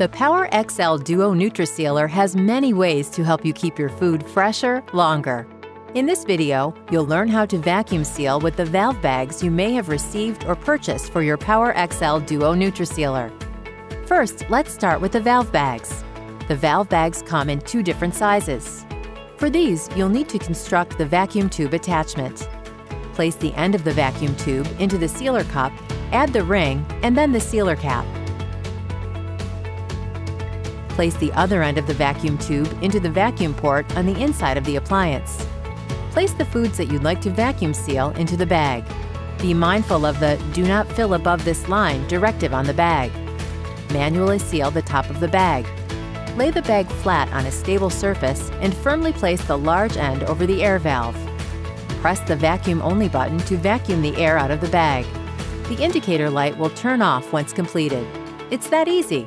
The Power XL Duo Nutrisealer has many ways to help you keep your food fresher longer. In this video, you'll learn how to vacuum seal with the valve bags you may have received or purchased for your Power XL Duo Nutrisealer. First, let's start with the valve bags. The valve bags come in two different sizes. For these, you'll need to construct the vacuum tube attachment. Place the end of the vacuum tube into the sealer cup, add the ring, and then the sealer cap. Place the other end of the vacuum tube into the vacuum port on the inside of the appliance. Place the foods that you'd like to vacuum seal into the bag. Be mindful of the "Do not fill above this line" directive on the bag. Manually seal the top of the bag. Lay the bag flat on a stable surface and firmly place the large end over the air valve. Press the vacuum only button to vacuum the air out of the bag. The indicator light will turn off once completed. It's that easy.